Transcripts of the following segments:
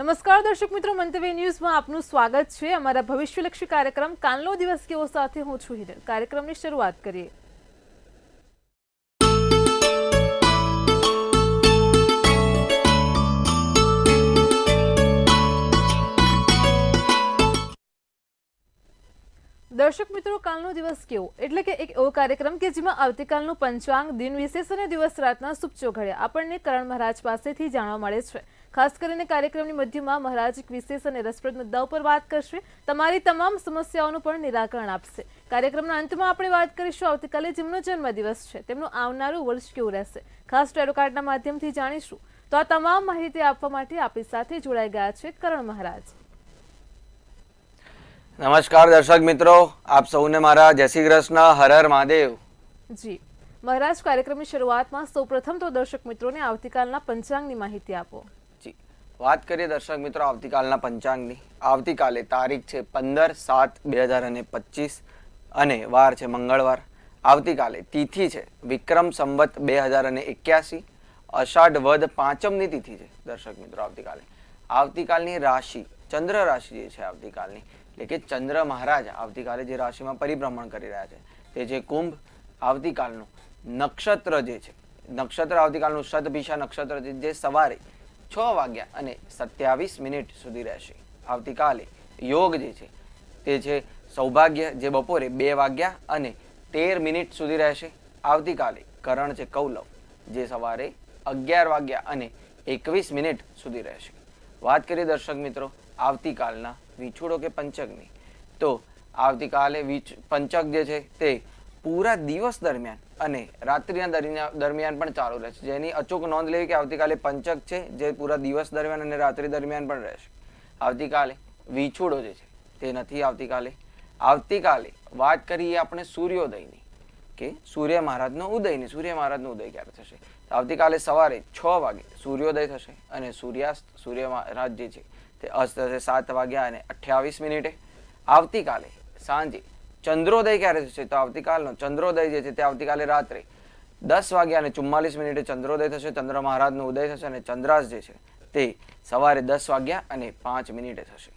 નમસ્કાર દર્શક મિત્રો, મંતવ્ય ન્યૂઝમાં આપનું સ્વાગત છે। અમારા ભવિષ્યલક્ષી કાર્યક્રમ કાલનો દિવસ કેવો સાથે હું છું હિરલ। કાર્યક્રમની શરૂઆત કરીએ। દર્શક મિત્રો, કાલનો દિવસ કેવો એટલે કે એક એવો કાર્યક્રમ કે જેમાં આવતીકાલનું પંચાંગ, દિન વિશેષ અને દિવસ રાતના શુભ ઘડિયા આપણને કરણ મહારાજ પાસેથી જાણવા મળે છે। ખાસ કરીને કાર્યક્રમની મધ્યમાં મહારાજ એક વિશેષ અને રસપ્રદ મુદ્દાઓ પર વાત કરશે, તમારી તમામ સમસ્યાઓનું પણ નિરાકરણ આપશે। કાર્યક્રમના અંતમાં આપણે વાત કરીશું આવતીકાલે જેમનો જન્મદિવસ છે તેમનું આવનારું વર્ષ કેવું રહેશે, ખાસ ટેરો કાર્ડના માધ્યમથી જાણીશું। તો આ તમામ માહિતી આપવા માટે આપણી સાથે જોડાઈ ગયા છે કરણ મહારાજ। નમસ્કાર દર્શક મિત્રો, આપ સૌને મારા જય શ્રી કૃષ્ણ, હર હર મહાદેવ। જી મહારાજ, કાર્યક્રમની શરૂઆતમાં સૌપ્રથમ તો દર્શક મિત્રોને આવતીકાલના પંચાંગની માહિતી આપો। જી વાત કરીએ દર્શક મિત્રો આવતીકાલના પંચાંગની। આવતીકાલે તારીખ છે 15/7/2025 અને વાર છે મંગળવાર। આવતીકાલે તિથિ છે વિક્રમ સંવત 2081, અષાઢ વદ પાંચમની તિથિ છે દર્શક મિત્રો। આવતીકાલની રાશિ ચંદ્ર રાશિ જે છે આવતીકાલની, એટલે કે ચંદ્ર મહારાજ આવતીકાલે જે રાશિમાં પરિભ્રમણ કરી રહ્યા છે તે છે કુંભ। આવતીકાલનું નક્ષત્ર જે છે, નક્ષત્ર આવતીકાલનું શતભિષા નક્ષત્ર છે જે સવારે 6:27 સુધી રહેશે। આવતીકાલે યોગ જે છે તે છે સૌભાગ્ય, જે બપોરે 2:13 સુધી રહેશે। આવતીકાલે કરણ છે કૌલવ, જે સવારે 11:21 સુધી રહેશે। વાત કરીએ દર્શક મિત્રો આવતીકાલના વિછુડો કે પંચકની, તો આવતીકાલે પંચક જે છે તે પૂરા દિવસ દરમિયાન અને રાત્રિના દરમિયાન પણ ચાલુ રહેશે, જેની અચૂક નોંધ લેવી કે આવતીકાલે પંચક છે જે પૂરા દિવસ દરમિયાન અને રાત્રિ દરમિયાન પણ રહેશે। આવતીકાલે વિછુડો જે છે તે નથી। આવતીકાલે વાત કરીએ આપણે સૂર્યોદયની કે સૂર્ય મહારાજનો ઉદયની। સૂર્ય મહારાજનો ઉદય ક્યારે થશે? તો આવતીકાલે સવારે 6 વાગે સૂર્યોદય થશે અને સૂર્યાસ્ત સૂર્ય મહારાજ જે છે તે અસ્ત થશે 7:28। આવતીકાલે સાંજે ચંદ્રોદય ક્યારે થશે? તો આવતીકાલનો ચંદ્રોદય જે છે તે આવતીકાલે રાત્રે 10:44 ચંદ્રોદય થશે, ચંદ્ર મહારાજનો ઉદય થશે અને ચંદ્રાસ જે છે તે સવારે 10:05 થશે।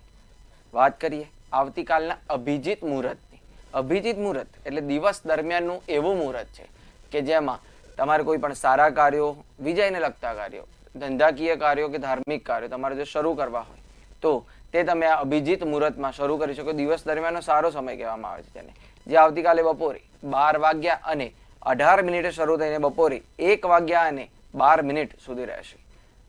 વાત કરીએ આવતીકાલના અભિજીત મુહૂર્તની। અભિજીત મુહૂર્ત એટલે દિવસ દરમિયાનનું એવું મુહૂર્ત છે કે જેમાં તમારે કોઈ પણ સારા કાર્યો, વિજયને લગતા કાર્યો, ધંધાકીય કાર્યો કે ધાર્મિક કાર્યો તમારે જો શરૂ કરવા હોય તો તે તમે આ અભિજીત મુહૂર્તમાં શરૂ કરી શકો। દિવસ દરમિયાનનો સારો સમય કહેવામાં આવે છે તેને, જે આવતીકાલે બપોરે 12:18 શરૂ થઈને બપોરે 1:12 સુધી રહેશે।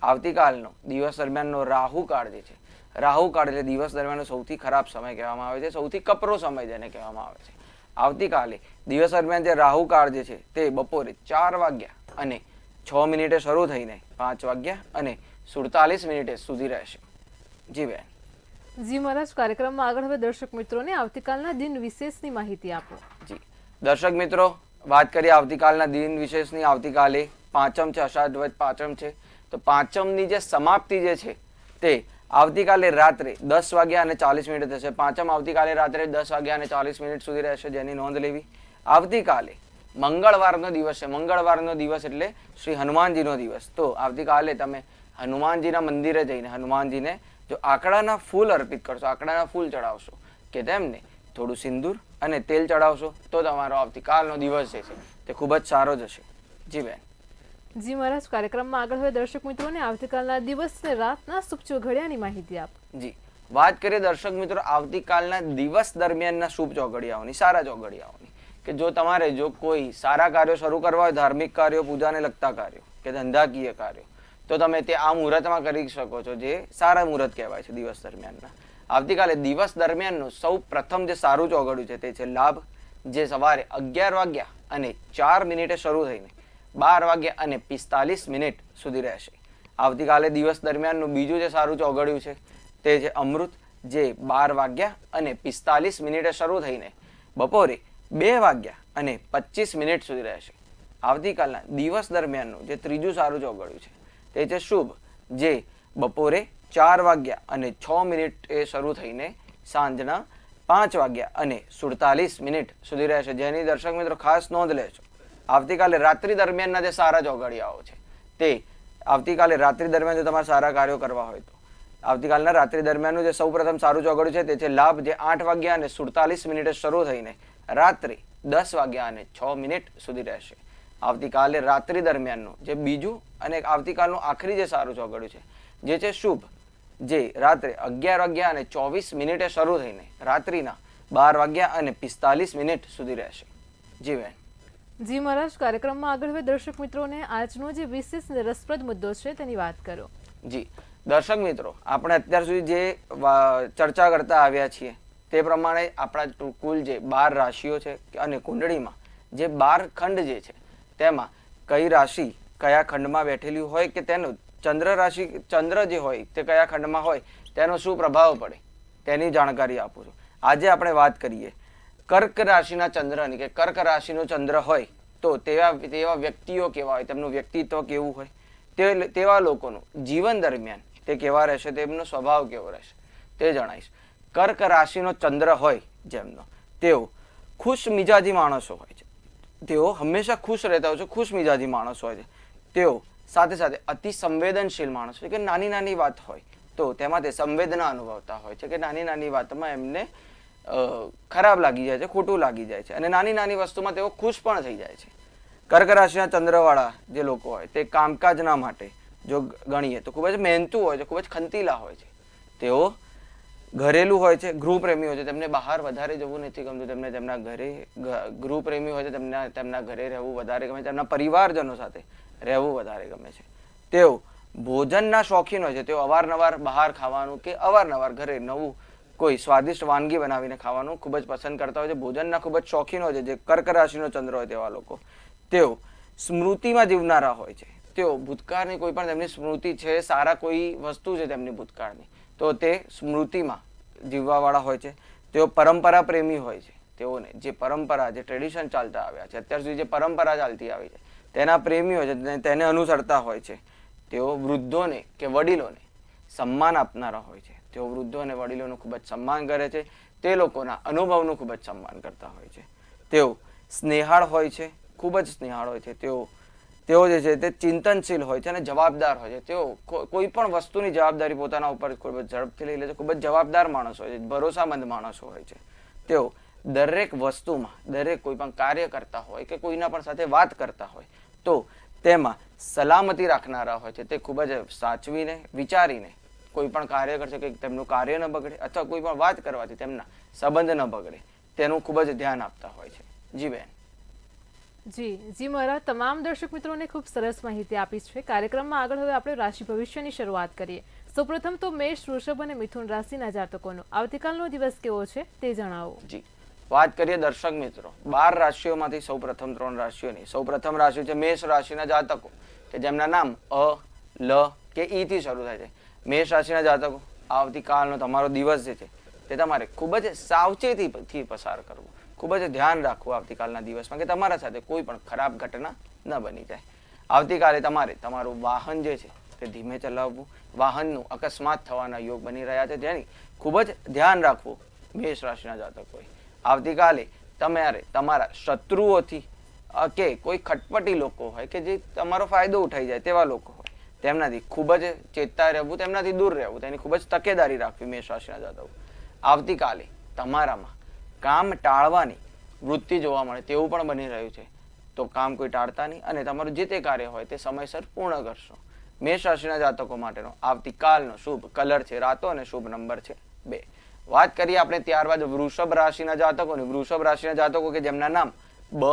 આવતીકાલનો દિવસ દરમિયાનનો રાહુ કાળ જે છે, રાહુ કાળ એટલે દિવસ દરમિયાનનો સૌથી ખરાબ સમય કહેવામાં આવે છે, સૌથી કપરો સમય જેને કહેવામાં આવે છે। આવતીકાલે દિવસ દરમિયાન જે રાહુ કાળ જે છે તે બપોરે 4:06 શરૂ થઈને 5:47 સુધી રહેશે। જી બેન। જી મહારાજ, કાર્યક્રમમાં આગળ હવે દર્શક મિત્રોને આવતીકાલના દિન વિશેષની માહિતી આપો। જી દર્શક મિત્રો, વાત કરીએ આવતીકાલના દિન વિશેષની। આવતીકાલે પાંચમ છે, અષાઢ વદ પાંચમ છે, તો પાંચમની જે સમાપ્તિ જે છે તે આવતીકાલે રાત્રે 10:40 થશે। પાંચમ આવતીકાલે રાત્રે 10:40 સુધી રહેશે, જેની નોંધ લેવી। આવતીકાલે મંગળવારનો દિવસ છે। મંગળવારનો દિવસ એટલે શ્રી હનુમાનજીનો દિવસ, તો આવતીકાલે તમે હનુમાનજીના મંદિરે જઈને હનુમાનજીને જો આંકડાના ફૂલ અર્પિત કરશો, આંકડાના ફૂલ ચડાવશો કે તેમને થોડું સિંદૂર અને તેલ ચડાવશો તો તમારો આવતીકાલનો દિવસ જે છે તે ખૂબ જ સારો જશે। જી બેન। જી મહારાજ, કાર્યક્રમમાં આગળ હવે દર્શક મિત્રોને આવતીકાલના દિવસ ને રાતના શુભ ચોઘડિયાની માહિતી આપો। જી વાત કરીએ દર્શક મિત્રો આવતીકાલના દિવસ દરમિયાનના શુભ ચોઘડિયાઓની, સારા ચોઘડિયાઓની, કે જો તમારે જો કોઈ સારા કાર્યો શરૂ કરવા હોય, ધાર્મિક કાર્યો, પૂજાને લગતા કાર્યો કે ધંધાકીય કાર્યો, તો તમે તે આ મુહૂર્તમાં કરી શકો છો, જે સારા મુહૂર્ત કહેવાય છે દિવસ દરમિયાનના। આવતીકાલે દિવસ દરમિયાનનું સૌ પ્રથમ જે સારું ચોઘડિયું છે તે છે લાભ, જે સવારે 11:04 શરૂ થઈને 12:45 સુધી રહેશે। આવતીકાલે દિવસ દરમિયાનનું બીજું જે સારું ચોઘડિયું છે તે છે અમૃત, જે 12:45 શરૂ થઈને બપોરે 2:25 સુધી રહેશે। આવતીકાલના દિવસ દરમિયાનનું જે ત્રીજું સારું ચોઘડિયું છે તે છે શુભ, જે બપોરે 4:06 શરૂ થઈને સાંજના 5:47 સુધી રહેશે, જેની દર્શક મિત્રો ખાસ નોંધ લેજો। આવતીકાલે રાત્રિ દરમિયાનના જે સારા ચોઘડિયાઓ છે તે આવતીકાલે રાત્રિ દરમિયાન જો તમારે સારા કાર્યો કરવા હોય તો આવતીકાલના રાત્રિ દરમિયાનનું જે સૌપ્રથમ સારું ચોઘડિયું છે તે છે લાભ, જે 8:47 શરૂ થઈને રાત્રે 10:06 સુધી રહેશે. આવતીકાલે રાત્રિ દરમિયાનનું જે બીજું અને આવતીકાલનું આખરી જે સારું ચોઘડિયું છે જે છે શુભ, જે રાત્રે 11:24 શરૂ થઈને રાત્રિના 12:45 સુધી રહેશે. જી બેન. જી મહારાજ, કાર્યક્રમમાં આગળ હવે દર્શક મિત્રોને આજનો જે વિશેષ અને રસપ્રદ મુદ્દો છે તેની વાત કરો. જી દર્શક મિત્રો, આપણે અત્યાર સુધી જે ચર્ચા કરતા આવ્યા છીએ તે પ્રમાણે આપણા કુલ જે 12 રાશિઓ છે અને કુંડળીમાં જે 12 ખંડ જે છે તેમાં કઈ રાશિ કયા ખંડમાં બેઠેલી હોય કે તેનો ચંદ્ર જે હોય તે કયા ખંડમાં હોય તેનો શું પ્રભાવ પડે તેની જાણકારી આપું છું. આજે આપણે વાત કરીએ કર્ક રાશિના ચંદ્રની, કે કર્ક રાશિનો ચંદ્ર હોય તો તેવા વ્યક્તિઓ કેવા હોય, તેમનું વ્યક્તિત્વ કેવું હોય, તેવા લોકોનું જીવન દરમિયાન તે કેવા રહેશે, તેમનો સ્વભાવ કેવો રહેશે તે જણાવીશ. કર્ક રાશિનો ચંદ્ર હોય જેમનો, તેઓ ખુશ મિજાજી માણસો હોય છે. તેઓ હંમેશા ખુશ રહેતા હોય છે, ખુશ મિજાજી માણસો હોય છે. તેઓ સાથે સાથે અતિ સંવેદનશીલ માણસો છે, કે નાની નાની વાત હોય તો તેમાં તે સંવેદના અનુભવતા હોય છે, કે નાની નાની વાતમાં એમને ખરાબ લાગી જાય છે, ખોટું લાગી જાય છે, અને નાની નાની વસ્તુમાં તેઓ ખુશ પણ થઈ જાય છે. કર્ક રાશિના ચંદ્રવાળા જે લોકો હોય તે કામકાજના માટે જો ગણીએ તો ખૂબ જ મહેનતુ હોય છે, ખૂબ જ ખંતીલા હોય છે. તેઓ ઘરેલું હોય છે, ગૃહપ્રેમી હોય છે, તેમને બહાર વધારે જવું નથી ગમતું, તેમને તેમના ઘરે ગૃહપ્રેમી હોય છે, તેમના ઘરે રહેવું વધારે ગમે છે, તેમના પરિવારજનો સાથે રહેવું વધારે ગમે છે. તેઓ ભોજનના શોખીન હોય છે, તેઓ અવારનવાર બહાર ખાવાનું કે અવારનવાર ઘરે નવું કોઈ સ્વાદિષ્ટ વાનગી બનાવીને ખાવાનું ખૂબ જ પસંદ કરતા હોય છે. ભોજનના ખૂબ જ શોખીન હોય છે જે કર્ક રાશિનો ચંદ્ર હોય તેવા લોકો. તેઓ સ્મૃતિમાં જીવનારા હોય છે. તેઓ ભૂતકાળની કોઈ પણ તેમની સ્મૃતિ છે, સારા કોઈ વસ્તુ છે તેમની ભૂતકાળની, તો તે સ્મૃતિમાં જીવવાવાળા હોય છે. તેઓ પરંપરા પ્રેમી હોય છે. તેઓને જે પરંપરા, જે ટ્રેડિશન ચાલતા આવ્યા છે, અત્યાર સુધી જે પરંપરા ચાલતી આવી છે તેના પ્રેમી હોય છે, તેને અનુસરતા હોય છે. તેઓ વૃદ્ધોને કે વડીલોને સન્માન આપનારા હોય છે. તેઓ વૃદ્ધો અને વડીલોનું ખૂબ જ સન્માન કરે છે. તે લોકોના અનુભવનું ખૂબ જ સન્માન કરતા હોય છે. તેઓ સ્નેહાળ હોય છે, ખૂબ જ સ્નેહાળ હોય છે. તેઓ જે છે તે ચિંતનશીલ હોય છે અને જવાબદાર હોય છે. તેઓ કોઈ પણ વસ્તુની જવાબદારી પોતાના ઉપર ખૂબ જ ઝડપથી લઈ લે છે. ખૂબ જ જવાબદાર માણસ હોય છે, ભરોસામંદ માણસો હોય છે. તેઓ દરેક વસ્તુમાં, દરેક કોઈ પણ કાર્ય કરતા હોય કે કોઈના પણ સાથે વાત કરતા હોય તો તેમાં સલામતી રાખનારા હોય છે. તે ખૂબ જ સાચવીને વિચારીને કોઈ પણ કાર્ય કરશે કે તેમનું કાર્ય ન બગડે, અથવા કોઈ પણ વાત કરવાથી તેમના સંબંધ ન બગડે, તેનું ખૂબ જ ધ્યાન આપતા હોય છે. જી બેન. જી મહારાજ, તમામ દર્શક મિત્રોને ખૂબ સરસ માહિતી આપી છે. કાર્યક્રમમાં આગળ હવે આપણે રાશિ ભવિષ્યની શરૂઆત કરીએ. સૌપ્રથમ તો મેષ, વૃષભ અને મિથુન રાશિના જાતકોનો આવતીકાલનો દિવસ કેવો છે તે જણાવો. જી વાત કરીએ દર્શક મિત્રો 12 રાશિઓમાંથી સૌપ્રથમ 3 રાશિઓની. સૌપ્રથમ રાશિ છે મેષ રાશિના જાતકો, કે જેમના નામ અ, લ કે ઈ થી શરૂ થાય છે. મેષ રાશિના જાતકો, આવતીકાલનો તમારો દિવસ જે છે તે તમારે ખૂબ જ સાવચેતીથી પસાર કરવો, ખૂબ જ ધ્યાન રાખવું આવતીકાલના દિવસમાં, કે તમારા સાથે કોઈ પણ ખરાબ ઘટના ન બની જાય. આવતીકાલે તમારે તમારું વાહન જે છે તે ધીમે ચલાવવું. વાહનનું અકસ્માત થવાના યોગ બની રહ્યા છે, જેની ખૂબ જ ધ્યાન રાખવું મેષ રાશિના જાતકોએ. આવતીકાલે તમારે તમારા શત્રુઓથી કે કોઈ ખટપટી લોકો હોય કે જે તમારો ફાયદો ઉઠાઈ જાય તેવા લોકો હોય, તેમનાથી ખૂબ જ ચેતતા રહેવું, તેમનાથી દૂર રહેવું, તેની ખૂબ જ તકેદારી રાખવી મેષ રાશિના જાતકો. આવતીકાલે તમારામાં કામ ટાળવાની વૃત્તિ જોવા મળે તેવું પણ બની રહ્યું છે, તો કામ કોઈ ટાળતા નહીં અને તમારું જે તે કાર્ય હોય તે સમયસર પૂર્ણ કરશો. મેષ રાશિના જાતકો માટેનો આવતીકાલનો શુભ કલર છે રાતો અને શુભ નંબર છે 2. વાત કરીએ આપણે ત્યારબાદ વૃષભ રાશિના જાતકોની. વૃષભ રાશિના જાતકો કે જેમના નામ બ,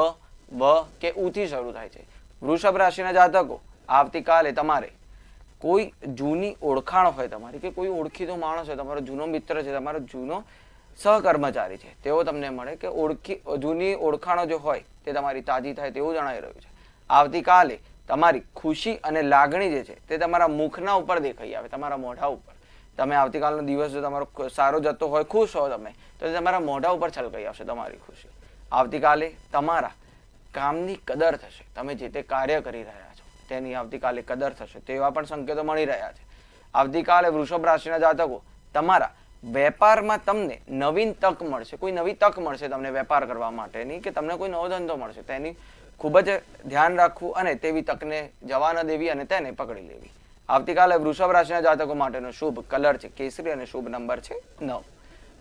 વ કે ઉ થી શરૂ થાય છે. વૃષભ રાશિના જાતકો, આવતીકાલે તમારે કોઈ જૂની ઓળખાણ હોય તમારી, કે કોઈ ઓળખીતો માણસ હોય, તમારો જૂનો મિત્ર છે, તમારો જૂનો સહકર્મચારી છે, તેઓ તમને મળે, કે જૂની ઓળખાણો જો હોય તે તમારી તાજી થાય તેવું જણાઈ રહ્યું છે. આવતીકાલે તમારી ખુશી અને લાગણી જે છે તે તમારા મુખના ઉપર દેખાઈ આવે, તમારા મોઢા ઉપર. તમે આવતીકાલનો દિવસ જો તમારો સારો જતો હોય, ખુશ હો તમે, તો તમારા મોઢા ઉપર છલકાઈ આવશે તમારી ખુશી. આવતીકાલે તમારા કામની કદર થશે. તમે જે તે કાર્ય કરી રહ્યા છો તેની આવતીકાલે કદર થશે, તેવા પણ સંકેતો મળી રહ્યા છે. આવતીકાલે વૃષભ રાશિના જાતકો, તમારા વેપારમાં તમને નવીન તક મળશે, કોઈ નવી તક મળશે તમને વેપાર કરવા માટેની, કે તમને કોઈ નવો ધંધો મળશે, તેની ખૂબ જ ધ્યાન રાખવું અને તેવી તકને જવા ન દેવી અને તેને પકડી લેવી. આવતીકાલે વૃષભ રાશિના જાતકો માટેનો શુભ કલર છે કેસરી અને શુભ નંબર છે 9.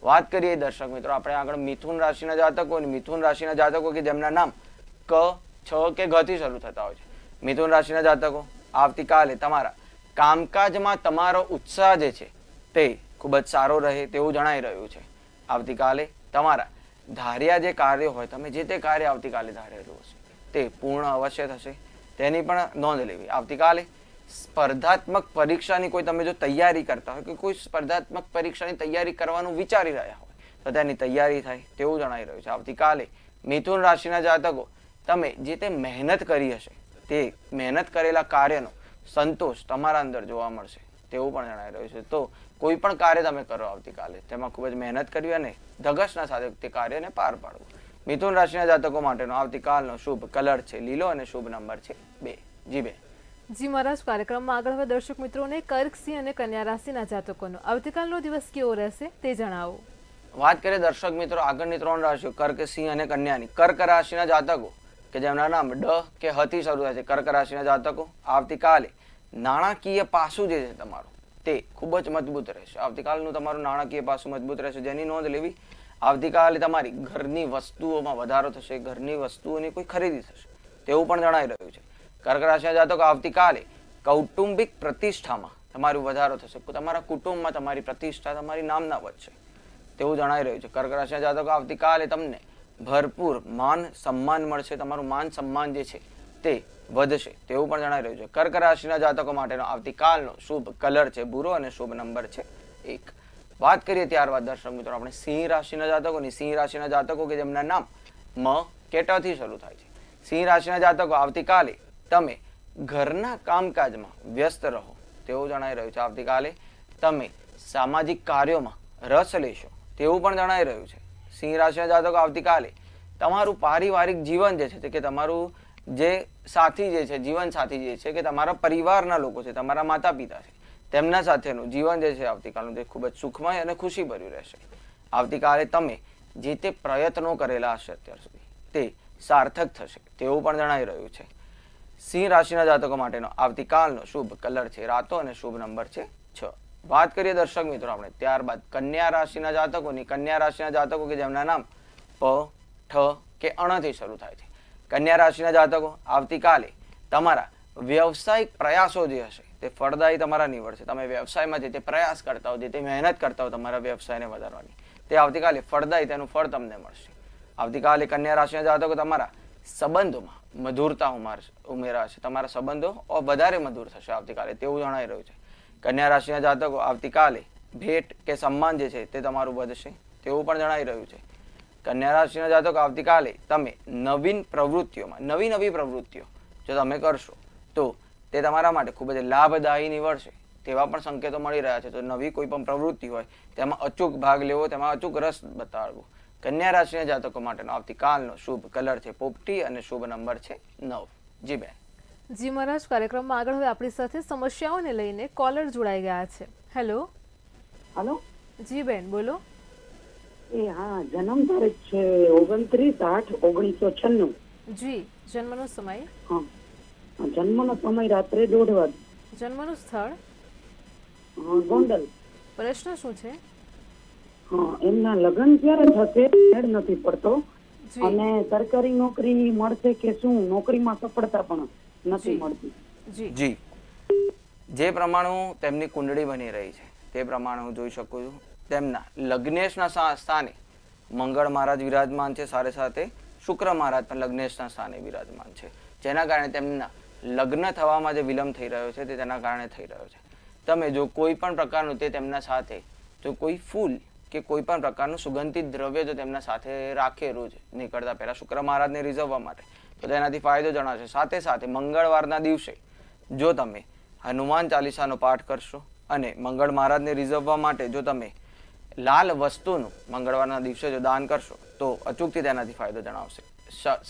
વાત કરીએ દર્શક મિત્રો આપણે આગળ મિથુન રાશિના જાતકો અને મિથુન રાશિના જાતકો કે જેમના નામ ક, છ કે ઘ થી શરૂ થતા હોય છે. મિથુન રાશિના જાતકો આવતીકાલે તમારા કામકાજમાં તમારો ઉત્સાહ જે છે તે ખૂબ જ સારો રહે તેવું જણાઈ રહ્યું છે. આવતીકાલે તમારા ધાર્યા જે કાર્યો હોય તમે જે તે કાર્ય આવતીકાલે ધારેલું હશે તે પૂર્ણ અવશ્ય થશે તેની પણ નોંધ લેવી. આવતીકાલે સ્પર્ધાત્મક પરીક્ષાની કોઈ તમે જો તૈયારી કરતા હોય કે કોઈ સ્પર્ધાત્મક પરીક્ષાની તૈયારી કરવાનું વિચારી રહ્યા હોય તો તેની તૈયારી થાય તેવું જણાઈ રહ્યું છે. આવતીકાલે મિથુન રાશિના જાતકો તમે જે તે મહેનત કરી હશે તે મહેનત કરેલા કાર્યનો સંતોષ તમારા અંદર જોવા મળશે તેવું પણ જણાઈ રહ્યું છે. તો કોઈ પણ કાર્ય તમે કરો આવતીકાલે તેમાં ખૂબ જ મહેનત કરવી અને ધગશના સાથે તે કાર્યને પાર પાડવું. મિથુન રાશિના જાતકો માટેનો આવતીકાલનો શુભ કલર છે લીલો અને શુભ નંબર છે 2. જી બેન. જી મહારાજ, કાર્યક્રમમાં આગળ હવે દર્શક મિત્રોને કર્ક, સિંહ અને કન્યા રાશિના જાતકોનો આવતીકાલનો દિવસ કેવો રહેશે તે જણાવો. વાત કરીએ દર્શક મિત્રો આગળની 3 રાશિઓ કર્ક, સિંહ અને કન્યાની. કર્ક રાશિના જાતકો કે જેમના નામ ડ કે હ થી શરૂ થાય છે કર્ક રાશિના જાતકો આવતીકાલે નાણાકીય પાસું જે છે તમારું તે ખૂબ જ મજબૂત રહેશે. આવતીકાલનું તમારું નાણાકીય પાસું મજબૂત રહેશે જેની નોંધ લેવી. આવતીકાલે તમારી ઘરની વસ્તુઓમાં વધારો થશે, ઘરની વસ્તુઓની કોઈ ખરીદી થશે તેવું પણ જણાઈ રહ્યું છે. કર્ક રાશિના જાતકો આવતીકાલે કૌટુંબિક પ્રતિષ્ઠામાં તમારું વધારો થશે, તમારા કુટુંબમાં તમારી પ્રતિષ્ઠા તમારી નામના વધશે તેવું જણાઈ રહ્યું છે. કર્ક રાશિના જાતકો આવતીકાલે તમને ભરપૂર માન સન્માન મળશે, તમારું માન સન્માન જે છે તે વધશે તેવું પણ જણાઈ રહ્યું છે. કર્ક રાશિના જાતકો માટેનો આવતીકાલનો શુભ કલર છે ભૂરો અને શુભ નંબર છે 1. વાત કરીએ ત્યારબાદ દર્શક મિત્રો આપણે સિંહ રાશિના જાતકોની. સિંહ રાશિના જાતકો કે જેમના નામ મ કે ટ થી શરૂ થાય છે. સિંહ રાશિના જાતકો આવતીકાલે તમે ઘરના કામકાજમાં વ્યસ્ત રહો તેવું જણાઈ રહ્યું છે. આવતીકાલે તમે સામાજિક કાર્યોમાં રસ લેશો તેવું પણ જણાઈ રહ્યું છે. સિંહ રાશિના જાતકો આવતીકાલે તમારું પારિવારિક જીવન જે છે કે તમારું જે સાથી જે છે જીવન સાથી જે છે કે તમારા પરિવારના લોકો છે, તમારા માતા પિતા છે, તેમના સાથેનું જીવન જે છે આવતીકાલનું તે ખૂબ જ સુખમય અને ખુશીભર્યું રહેશે. આવતીકાલે તમે જે તે પ્રયત્નો કરેલા હશે અત્યાર સુધી તે સાર્થક થશે તેવું પણ જણાઈ રહ્યું છે. સિંહ રાશિના જાતકો માટેનો આવતીકાલનો શુભ કલર છે રાતો અને શુભ નંબર છે 6. વાત કરીએ દર્શક મિત્રો આપણે ત્યારબાદ કન્યા રાશિના જાતકોની. કન્યા રાશિના જાતકો કે જેમના નામ પ, ઠ કે અણ થી શરૂ થાય છે. કન્યા રાશિના જાતકો આવતીકાલે તમારા વ્યવસાયિક પ્રયાસો જે હશે તે ફળદાયી તમારા નીવડશે. તમે વ્યવસાયમાં જે તે પ્રયાસ કરતા હો, જે તે મહેનત કરતા હો તમારા વ્યવસાયને વધારવાની, તે આવતીકાલે ફળદાયી તેનું ફળ તમને મળશે. આવતીકાલે કન્યા રાશિના જાતકો તમારા સંબંધોમાં મધુરતા ઉમેરાશે, તમારા સંબંધો વધારે મધુર થશે આવતીકાલે તેવું જણાઈ રહ્યું છે. કન્યા રાશિના જાતકો આવતીકાલે ભેટ કે સન્માન જે છે તે તમારું વધશે તેવું પણ જણાઈ રહ્યું છે. કન્યા રાશિના જાતકો આવતીકાલે તમે નવી પ્રવૃત્તિઓ જો તમે કરશો તો તે તમારા માટે ખૂબ જ લાભદાયી નીવડશે તેવા પણ સંકેતો મળી રહ્યા છે. તો નવી કોઈ પણ પ્રવૃત્તિ હોય તેમાં અચૂક ભાગ લેવો, તેમાં અચૂક રસ બતાવવો. કન્યા રાશિના જાતકો માટેનો આવતીકાલનો શુભ કલર છે પોપટી અને શુભ નંબર છે 9. જી બેન. જી મહારાજ, કાર્યક્રમમાં આગળ હવે આપણી સાથે સમસ્યાઓને લઈને કોલર જોડાઈ ગયા છે. હેલો. હેલો. જી બેન બોલો. હા, જન્મ તારીખ છે 29/8/1996. જી, જન્મનો સમય? હા, જન્મનો સમય રાત્રે 1:30 વાગે. જન્મનું સ્થળ? ગોંડલ. પ્રશ્ન શું છે? હા, એમના લગ્ન ક્યારે થશે મેળ નથી પડતો જી અને સરકારી નોકરી મળશે કે શું, નોકરીમાં સફળતા પણ નથી મળતી. જી જી. જે પ્રમાણે તેમની કુંડળી બની રહી છે તે પ્રમાણે હું જોઈ શકું છું તેમના લગ્નેશના સ્થાને મંગળ મહારાજ વિરાજમાન છે, સાથે સાથે શુક્ર મહારાજ પણ લગ્નેશના સ્થાને વિરાજમાન છે, જેના કારણે તેમના લગ્ન થવામાં જે વિલંબ થઈ રહ્યો છે તે તેના કારણે થઈ રહ્યો છે. તમે જો કોઈ પણ પ્રકારનું તે તેમના સાથે જો કોઈ ફૂલ કે કોઈ પણ પ્રકારનું સુગંધિત દ્રવ્ય જો તેમના સાથે રાખે રોજ નીકળતા પહેલા શુક્ર મહારાજને રીઝવવા માટે તો તેનાથી ફાયદો જણાશે. સાથે સાથે મંગળવારના દિવસે જો તમે હનુમાન ચાલીસાનો પાઠ કરશો અને મંગળ મહારાજને રીઝવવા માટે જો તમે લાલ વસ્તુનું મંગળવારના દિવસે જો દાન કરશો તો અચૂકથી તેનાથી ફાયદો જણાવશે.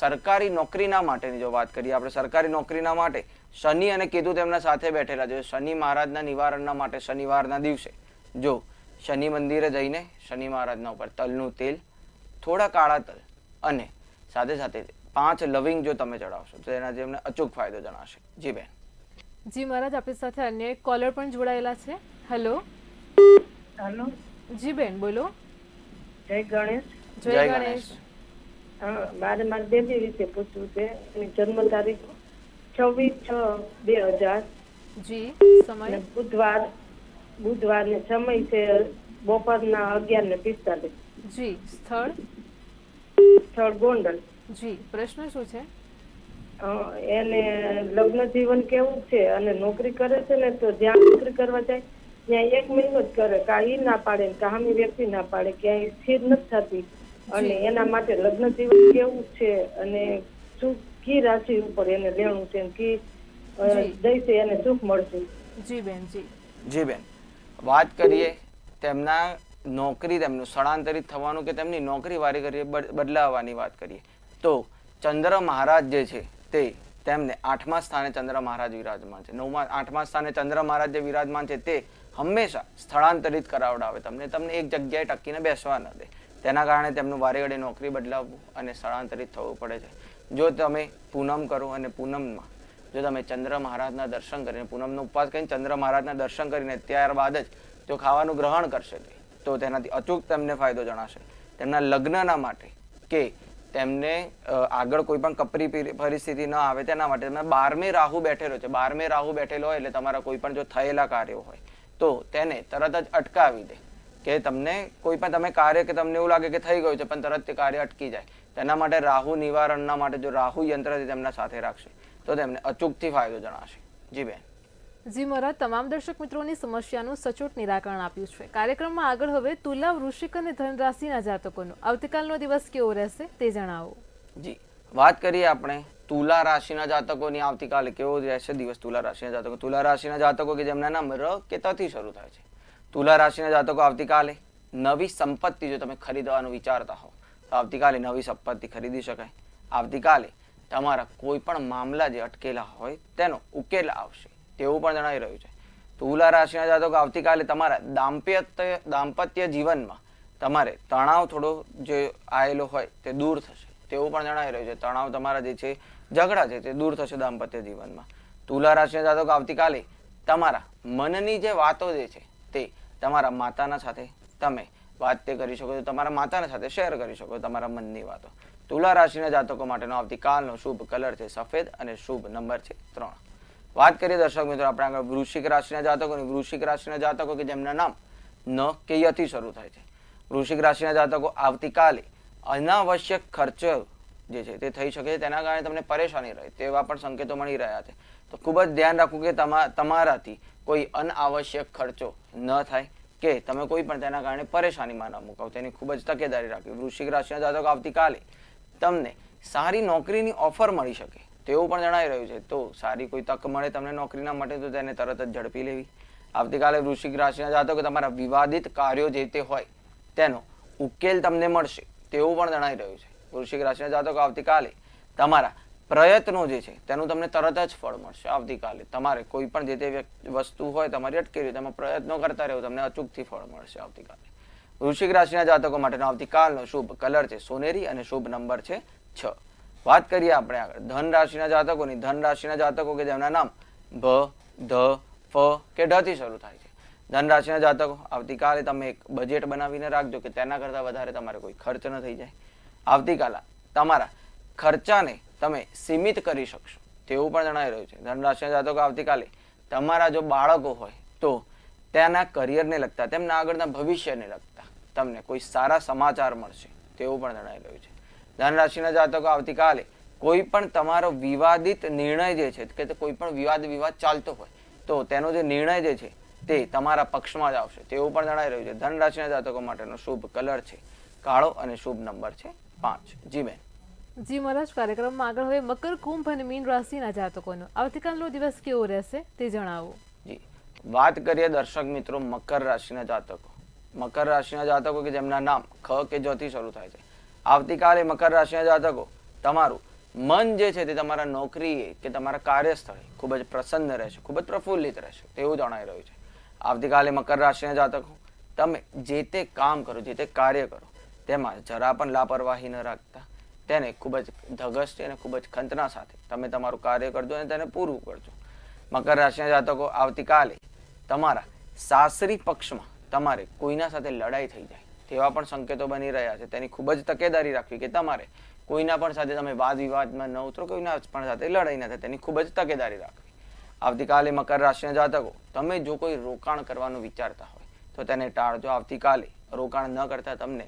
સરકારી નોકરીના માટેની જો વાત કરીએ આપણે, સરકારી નોકરીના માટે શનિ અને કેતુ તેમના સાથે બેઠેલા છે. શનિ મહારાજના નિવારણના માટે શનિવારના દિવસે જો શનિ મંદિરે જઈને શનિ મહારાજના ઉપર તલનું તેલ, થોડા કાળા તલ અને સાથે સાથે 5 લવિંગ જો તમે ચડાવશો તો એનાથી એમને અચૂક ફાયદો જણાશે. જી બેન. જી મહારાજ, આપણી સાથે અન્ય એક કોલર પણ જોડાયેલા છે. હેલો. હાલો, જી બેન, બોલો. જય ગણેશ. જય ગણેશ. મારે મારી બેબી વિશે પૂછવું છે. એની જન્મ તારીખ 26/6/2000 જી, અને સમય. બુધવાર ને સમય છે બપોરના 11:45. જી, સ્થળ. સ્થળ ગોંડલ. જી, પ્રશ્ન શું છે? એને લગ્ન જીવન કેવું છે અને નોકરી કરે છે ને, તો જ્યાં નોકરી કરવા જાય ત્યાં 1 મહિનો જ કરે, કાં ઈ ના પાડે ને કાં સામી વ્યક્તિ ના પાડે, ક્યાંય સ્થિર નથી થતી. અને એના માટે લગ્ન જીવન કેવું છે અને શું કી રાશિ ઉપર એને લેવું છે ને કી દઈશે એને સુખ મળશે. જી બેન, જી. જી બેન, વાત કરીએ તેમના નોકરી, તેમનું સ્થળાંતરિત થવાનું કે તેમની નોકરી વારી કરીએ બદલાવાની વાત કરીએ તો ચંદ્ર મહારાજ જે છે તે તેમને 8મા સ્થાને ચંદ્ર મહારાજ વિરાજમાન છે. 8મા સ્થાને ચંદ્ર મહારાજ જે વિરાજમાન છે તે હંમેશા સ્થળાંતરિત કરાવડાવે, તમને એક જગ્યાએ ટકીને બેસવા ન દે. તેના કારણે તેમનું વારે ઘડે નોકરી બદલાવવું અને સ્થળાંતરિત થવું પડે છે. જો તમે પૂનમ કરો અને પૂનમમાં જો તમે ચંદ્ર મહારાજના દર્શન કરીને, પૂનમનો ઉપવાસ કરીને ચંદ્ર મહારાજના દર્શન કરીને ત્યારબાદ જ જો ખાવાનું ગ્રહણ કરશે તો તેનાથી અચૂક તેમને ફાયદો જણાશે. તેમના લગ્નના માટે કે તેમને આગળ કોઈ પણ કપરી પરિસ્થિતિ ન આવે તેના માટે તમે 12મે રાહુ બેઠેલો છે. 12મે રાહુ બેઠેલો હોય એટલે તમારા કોઈ પણ જો થયેલા કાર્યો હોય તો તેને તરત જ અટકાવી દે, કે તમને કોઈ પણ તમે કાર્ય કે તમને એવું લાગે કે થઈ ગયું છે પણ તરત તે કાર્ય અટકી જાય. તેના માટે રાહુ નિવારણના માટે જો રાહુ યંત્રથી તેમના સાથે રાખશે તો તેમને અચૂકથી ફાયદો જણાશે. જી બેન. જી મહારાજ, તમામ દર્શક મિત્રોની સમસ્યાનું સચોટ નિરાકરણ આપ્યું છે. કાર્યક્રમમાં આગળ હવે તુલા, વૃશ્ચિક અને ધન રાશિના જાતકોનો આવતીકાલનો દિવસ કેવો રહેશે તે જણાવો. જી, વાત કરીએ આપણે તુલા રાશિના જાતકોની આવતીકાલે કેવો રહેશે દિવસ. તુલા રાશિના જાતકો, તુલા રાશિના જાતકો કે જેમના નામ ર કે ત થી શરૂ થાય છે. તુલા રાશિના જાતકો આવતીકાલે નવી સંપત્તિ જો તમે ખરીદવાનું વિચારતા હો તો આવતીકાલે નવી સંપત્તિ ખરીદી શકાય. આવતીકાલે તમારા કોઈ પણ મામલા જે અટકેલા હોય તેનો ઉકેલ આવશે તેવું પણ જણાવી રહ્યું છે. તુલા રાશિના જાતકો આવતીકાલે તમારા દાંપત્ય જીવનમાં તમારે તણાવ થોડો જે આવેલો હોય તે દૂર થશે તેવું પણ જણાવી રહ્યું છે. તણાવ તમારા જે છે, ઝઘડા છે તે દૂર થશે દાંપત્ય જીવનમાં. તુલા રાશિના જાતકો આવતીકાલે તમારા મનની જે વાતો જે છે તે તમારા માતાના સાથે તમે વાત તે કરી શકો છો, તમારા માતાના સાથે શેર કરી શકો છો તમારા મનની વાતો. તુલા રાશિના જાતકો માટેનો આવતીકાલનો શુભ કલર છે સફેદ અને શુભ નંબર છે 3. વાત કરીએ દર્શક મિત્રો આપણે આગળ વૃશ્ચિક રાશિના જાતકોની. વૃશ્ચિક રાશિના જાતકો કે જેમના નામ ન કે ય થી શરૂ થાય છે. વૃશ્ચિક રાશિના જાતકો આવતીકાલે અનાવશ્યક ખર્ચ જે છે તે થઈ શકે છે, તેના કારણે તમને પરેશાની રહે તેવા પણ સંકેતો મળી રહ્યા છે. તો ખૂબ જ ધ્યાન રાખવું કે તમારાથી કોઈ અનાવશ્યક ખર્ચો ન થાય કે તમે કોઈ પણ તેના કારણે પરેશાનીમાં ન મુકાવ, તેની ખૂબ જ તકેદારી રાખવી. વૃશ્ચિક રાશિના જાતકો આવતીકાલે તમને સારી નોકરીની ઓફર મળી શકે તેવું પણ જણાવી રહ્યું છે. તો સારી કોઈ તક મળે તમને નોકરીના માટે તો તેને તરત જ ઝડપી લેવી. આવતીકાલે વૃશ્ચિક રાશિના જાતકો તમારા વિવાદિત કાર્યો જે તે હોય તેનો ઉકેલ તમને મળશે તેવું પણ જણાવી રહ્યું છે. વૃશ્ચિક રાશિના જાતકો આવતીકાલે તમારા પ્રયત્નો જે છે તેનું તમને તરત જ ફળ મળશે. આવતીકાલે તમારે કોઈ પણ જે તે વસ્તુ હોય તમારી અટકેલી તેમાં પ્રયત્નો કરતા રહેવો, તમને અચૂકથી ફળ મળશે આવતીકાલે. વૃશ્ચિક રાશિના જાતકો માટેનો આવતીકાલનો શુભ કલર છે સોનેરી અને શુભ નંબર છે 6. વાત કરીએ આપણે આગળ ધન રાશિના જાતકોની. ધન રાશિના જાતકો કે જેમના નામ ભ, ધ, ફ કે ઢ થી શરૂ થાય છે. ધન રાશિના જાતકો આવતીકાલે તમે એક બજેટ બનાવીને રાખજો કે તેના કરતાં વધારે તમારે કોઈ ખર્ચ ન થઈ જાય. આવતીકાલે તમારા ખર્ચાને તમે સીમિત કરી શકશો તેવું પણ જણાવી રહ્યું છે. ધન રાશિના જાતકો આવતીકાલે તમારા જો બાળકો હોય તો તેના કરિયરને લગતા, તેમના આગળના ભવિષ્યને લગતા તમને કોઈ સારા સમાચાર મળશે તેવું પણ જણાવી રહ્યું છે. ધન રાશિના જાતકો આવતીકાલે કોઈ પણ તમારો વિવાદિત નિર્ણય જે છે કે કોઈ પણ વિવાદ ચાલતો હોય તો તેનો જે નિર્ણય જે છે તે તમારા પક્ષમાં જ આવશે તેવું પણ જણાવી રહ્યું છે. ધન રાશિના જાતકો માટેનો શુભ કલર છે કાળો અને શુભ નંબર છે 5. જી બેન. જી મહારાજ, કાર્યક્રમમાં આગળ હવે મકર, કુંભ અને મીન રાશિના જાતકોનો આવતીકાલનો દિવસ કેવો રહેશે તે જણાવો. જી, વાત કરીએ દર્શક મિત્રો મકર રાશિના જાતકો. મકર રાશિના જાતકો કે જેમના નામ ખ કે જ થી શરૂ થાય છે. આવતીકાલે મકર રાશિના જાતકો તમારું મન જે છે તે તમારા નોકરીએ કે તમારા કાર્યસ્થળે ખૂબ જ પ્રસન્ન રહેશે, ખૂબ જ પ્રફુલ્લિત રહેશે તેવું જણાવી રહ્યું છે. આવતીકાલે મકર રાશિના જાતકો તમે જે તે કામ કરો, જે તે કાર્ય કરો તેમાં જરા પણ લાપરવાહી ન રાખતા તેને ખૂબ જ ધગશથી અને ખૂબ જ ખંતના સાથે તમે તમારું કાર્ય કરજો અને તેને પૂરું કરજો. મકર રાશિના જાતકો આવતીકાલે તમારા સાસરી પક્ષમાં તમારે કોઈના સાથે લડાઈ થઈ જાય તેવા પણ સંકેતો બની રહ્યા છે. તેની ખૂબ જ તકેદારી રાખવી કે તમારે કોઈના પણ સાથે તમે વાદ વિવાદમાં ન ઉતરો, કોઈના પણ સાથે લડાઈ ન થાય તેની ખૂબ જ તકેદારી રાખવી. આવતીકાલે મકર રાશિના જાતકો તમે જો કોઈ રોકાણ કરવાનું વિચારતા હોય તો તેને ટાળજો. આવતીકાલે રોકાણ ન કરતા તમને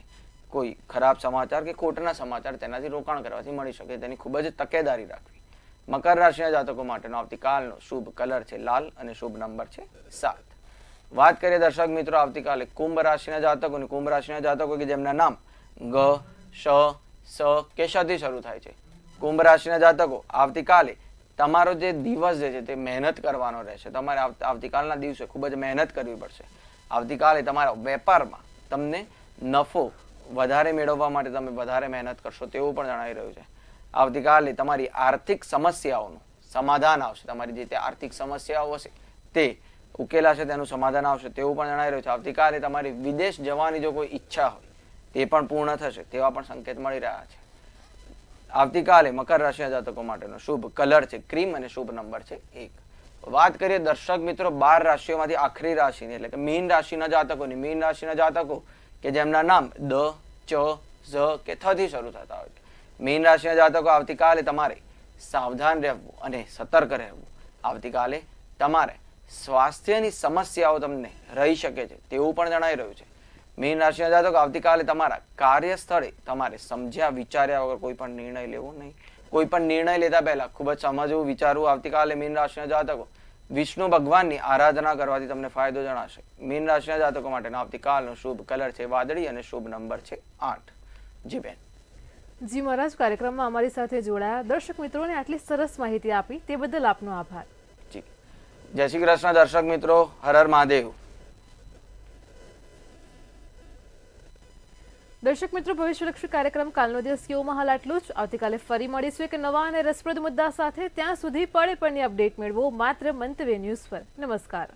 કોઈ ખરાબ સમાચાર કે ખોટના સમાચાર તેનાથી રોકાણ કરવાથી મળી શકે, તેની ખૂબ જ તકેદારી રાખવી. મકર રાશિના જાતકો માટેનો આવતીકાલનો શુભ કલર છે લાલ અને શુભ નંબર છે 7. વાત કરીએ દર્શક મિત્રો આવતીકાલે કુંભ રાશિના જાતકોની. કુંભ રાશિના જાતકો કે જેમના નામ ગ, શ, સ કે શ થી શરૂ થાય છે. કુંભ રાશિના જાતકો આવતીકાલે તમારો જે દિવસ જે છે તે મહેનત કરવાનો રહેશે. તમારે આવતીકાલના દિવસે ખૂબ જ મહેનત કરવી પડશે. આવતીકાલે તમારા વેપારમાં તમને નફો વધારે મેળવવા માટે તમે વધારે મહેનત કરશો તેવું પણ જણાવી રહ્યું છે. આવતીકાલે તમારી આર્થિક સમસ્યાઓનું સમાધાન આવશે. તમારી જે તે આર્થિક સમસ્યાઓ હશે તે ઉકેલાશે, તેનું સમાધાન આવશે તેવું પણ જણાવી રહ્યું છે. આવતીકાલે તમારી વિદેશ જવાની જો કોઈ ઈચ્છા હોય તે પણ પૂર્ણ થશે તેવા પણ સંકેત મળી રહ્યા છે. આવતીકાલે મકર રાશિના જાતકો માટેનો શુભ કલર છે ક્રીમ અને શુભ નંબર છે 1. વાત કરીએ દર્શક મિત્રો 12 રાશિઓમાંથી આખરી રાશિની એટલે કે મીન રાશિના જાતકોની. મીન રાશિના જાતકો કે જેમના નામ દ, ચ, ઝ કે થ થી શરૂ થતા હોય. મીન રાશિના જાતકો આવતીકાલે તમારે સાવધાન રહેવું અને સતર્ક રહેવું. આવતીકાલે તમારે સ્વાસ્થ્યની સમસ્યાઓ તમને રહી શકે છે તેવું પણ જણાઈ રહ્યું છે. મીન રાશિના જાતકો આવતીકાલે તમારા કાર્યસ્થળે તમારે સમજ્યા વિચાર્યા વગર કોઈ પણ નિર્ણય લેવો નહીં. કોઈ પણ નિર્ણય લેતા પહેલા ખૂબ જ સમજવું વિચારવું. આવતીકાલે મીન રાશિના જાતકો વિષ્ણુ ભગવાનની આરાધના કરવાથી તમને ફાયદો જણાશે. મીન રાશિના જાતકો માટેનો આવતીકાલનો શુભ કલર છે વાદળી અને શુભ નંબર છે 8. જી બેન. જી મહારાજ, કાર્યક્રમમાં અમારી સાથે જોડાયા દર્શક મિત્રોને આટલી સરસ માહિતી આપી તે બદલ આપનો આભાર. જી જય શ્રી કૃષ્ણ દર્શક મિત્રો. હર હર મહાદેવ. દર્શક મિત્રો, ભવિષ્યલક્ષી કાર્યક્રમ કાલનો દિવસ કેવોમાં હાલ આટલું જ. આવતીકાલે ફરી મળીશું એક નવા અને રસપ્રદ મુદ્દા સાથે. ત્યાં સુધી પળે પળની અપડેટ મેળવો માત્ર મંતવ્ય ન્યૂઝ પર. નમસ્કાર.